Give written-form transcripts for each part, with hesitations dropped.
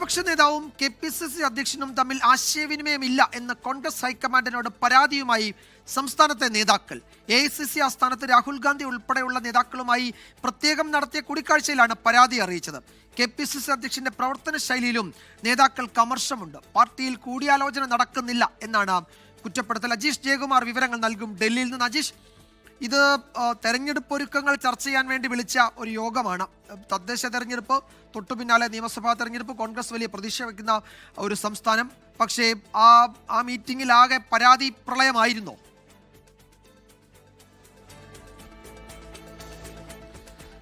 പ്രതിപക്ഷ നേതാവും KPCC അധ്യക്ഷനും തമ്മിൽ ആശയവിനിമയമില്ല എന്ന് കോൺഗ്രസ് ഹൈക്കമാൻഡിനോട് പരാതിയുമായി സംസ്ഥാനത്തെ നേതാക്കൾ. AICC ആസ്ഥാനത്ത് രാഹുൽ ഗാന്ധി ഉൾപ്പെടെയുള്ള നേതാക്കളുമായി പ്രത്യേകം നടത്തിയ കൂടിക്കാഴ്ചയിലാണ് പരാതി അറിയിച്ചത്. KPCC അധ്യക്ഷന്റെ പ്രവർത്തന ശൈലിയിലും നേതാക്കൾക്ക് അമർഷമുണ്ട്. പാർട്ടിയിൽ കൂടിയാലോചന നടക്കുന്നില്ല എന്നാണ് കുറ്റപ്പെടുത്തൽ. അജീഷ് ജയകുമാർ വിവരങ്ങൾ നൽകും ഡൽഹിയിൽ നിന്ന്. അജീഷ്, ഇത് തെരഞ്ഞെടുപ്പ് ഒരുക്കങ്ങൾ ചർച്ച ചെയ്യാൻ വേണ്ടി വിളിച്ച ഒരു യോഗമാണ്. തദ്ദേശ തെരഞ്ഞെടുപ്പ്, തൊട്ടു പിന്നാലെ നിയമസഭാ തെരഞ്ഞെടുപ്പ്. കോൺഗ്രസ് വലിയ പ്രതീക്ഷ വയ്ക്കുന്ന ഒരു സംസ്ഥാനം. പക്ഷേ ആ മീറ്റിംഗിൽ ആകെ പരാതി പ്രളയമായിരുന്നോ?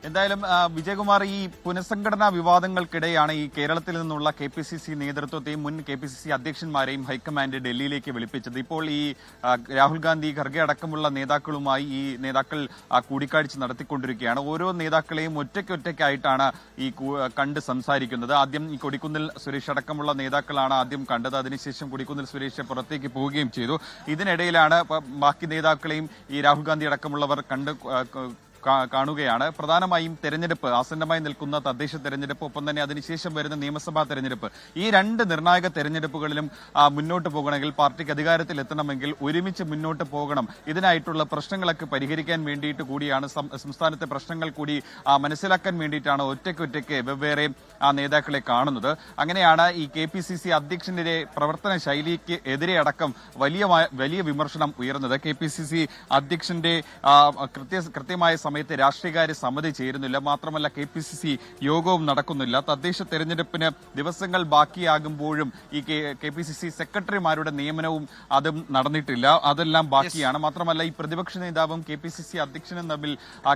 എന്തായാലും വിജയകുമാർ, ഈ പുനഃസംഘടനാ വിവാദങ്ങൾക്കിടെയാണ് ഈ കേരളത്തിൽ നിന്നുള്ള KPCC നേതൃത്വത്തെയും മുൻ KPCC അധ്യക്ഷന്മാരെയും ഹൈക്കമാൻഡ് ഡൽഹിയിലേക്ക് വിളിപ്പിച്ചത്. ഇപ്പോൾ ഈ രാഹുൽ ഗാന്ധി, ഖർഗെ അടക്കമുള്ള നേതാക്കളുമായി ഈ നേതാക്കൾ കൂടിക്കാഴ്ച നടത്തിക്കൊണ്ടിരിക്കുകയാണ്. ഓരോ നേതാക്കളെയും ഒറ്റയ്ക്കൊറ്റയ്ക്കായിട്ടാണ് ഈ കണ്ട് സംസാരിക്കുന്നത്. ആദ്യം ഈ കൊടിക്കുന്നിൽ സുരേഷ് അടക്കമുള്ള നേതാക്കളാണ് ആദ്യം കണ്ടത്. അതിനുശേഷം കൊടിക്കുന്നിൽ സുരേഷ് പുറത്തേക്ക് പോവുകയും ചെയ്തു. ഇതിനിടയിലാണ് ബാക്കി നേതാക്കളെയും ഈ രാഹുൽ ഗാന്ധി അടക്കമുള്ളവർ കാണുകയാണ്. പ്രധാനമായും തെരഞ്ഞെടുപ്പ്, ആസന്നമായി നിൽക്കുന്ന തദ്ദേശ തെരഞ്ഞെടുപ്പ്, ഒപ്പം തന്നെ അതിനുശേഷം വരുന്ന നിയമസഭാ തെരഞ്ഞെടുപ്പ്, ഈ രണ്ട് നിർണായക തെരഞ്ഞെടുപ്പുകളിലും മുന്നോട്ട് പോകണമെങ്കിൽ, പാർട്ടിക്ക് അധികാരത്തിൽ എത്തണമെങ്കിൽ ഒരുമിച്ച് മുന്നോട്ട് പോകണം. ഇതിനായിട്ടുള്ള പ്രശ്നങ്ങളൊക്കെ പരിഹരിക്കാൻ വേണ്ടിയിട്ട് കൂടിയാണ്, സംസ്ഥാനത്തെ പ്രശ്നങ്ങൾ കൂടി മനസ്സിലാക്കാൻ വേണ്ടിയിട്ടാണ് ഒറ്റയ്ക്കൊറ്റയ്ക്ക് വെവ്വേറെ നേതാക്കളെ കാണുന്നത്. അങ്ങനെയാണ് ഈ KPCC അധ്യക്ഷന്റെ പ്രവർത്തന ശൈലിക്ക് എതിരെ അടക്കം വലിയ വിമർശനം ഉയർന്നത്. KPCC അധ്യക്ഷന്റെ കൃത്യമായ സമയത്ത് രാഷ്ട്രീയകാര്യ സമിതി ചേരുന്നില്ല. മാത്രമല്ല KPCC യോഗവും നടക്കുന്നില്ല. തദ്ദേശ തെരഞ്ഞെടുപ്പിന് ദിവസങ്ങൾ ബാക്കിയാകുമ്പോഴും ഈ KPCC സെക്രട്ടറിമാരുടെ നിയമനവും അതും നടന്നിട്ടില്ല. അതെല്ലാം ബാക്കിയാണ്. മാത്രമല്ല ഈ പ്രതിപക്ഷ നേതാവും KPCC അധ്യക്ഷനും തമ്മിൽ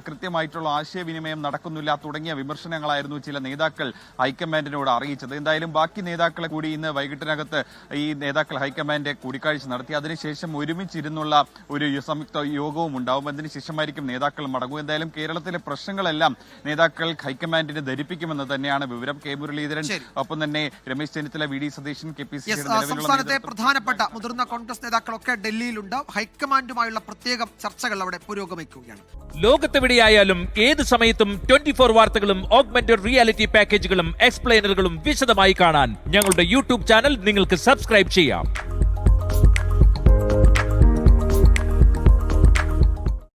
കൃത്യമായിട്ടുള്ള ആശയവിനിമയം നടക്കുന്നില്ല തുടങ്ങിയ വിമർശനങ്ങളായിരുന്നു ചില നേതാക്കൾ ഹൈക്കമാൻഡിനോട് അറിയിച്ചത്. എന്തായാലും ബാക്കി നേതാക്കളെ കൂടി ഇന്ന് വൈകിട്ടിനകത്ത് ഈ നേതാക്കൾ ഹൈക്കമാൻഡ് കൂടിക്കാഴ്ച നടത്തി. അതിനുശേഷം ഒരുമിച്ചിരുന്നുള്ള ഒരു സംയുക്ത യോഗവും ഉണ്ടാവും. അതിനുശേഷമായിരിക്കും നേതാക്കൾ മടങ്ങും. എന്തായാലും കേരളത്തിലെ പ്രശ്നങ്ങളെല്ലാം നേതാക്കൾ ഹൈക്കമാൻഡിനെ ധരിപ്പിക്കുമെന്ന് തന്നെയാണ് വിവരം. K മുരളീധരൻ, ഒപ്പം തന്നെ രമേശ് ചെന്നിത്തല, VD സതീശൻ, KPCC സംസ്ഥാനത്തെ പ്രധാനപ്പെട്ട മുതിർന്ന കോൺഗ്രസ് നേതാക്കളൊക്കെ ഡൽഹിയിലുണ്ട്. ഹൈക്കമാൻഡുമായുള്ള പ്രത്യേക ചർച്ചകൾ അവിടെ പുരോഗമിക്കുകയാണ്. ലോകത്തെവിടെയായാലും ഏത് സമയത്തും 24 വാർത്തകളും ഓഗ്മെന്റഡ് റിയാലിറ്റി പാക്കേജുകളും എക്സ്പ്ലെയിനറുകളും വിശദമായി കാണാൻ ഞങ്ങളുടെ YouTube ചാനൽ നിങ്ങൾക്ക് സബ്സ്ക്രൈബ് ചെയ്യാം.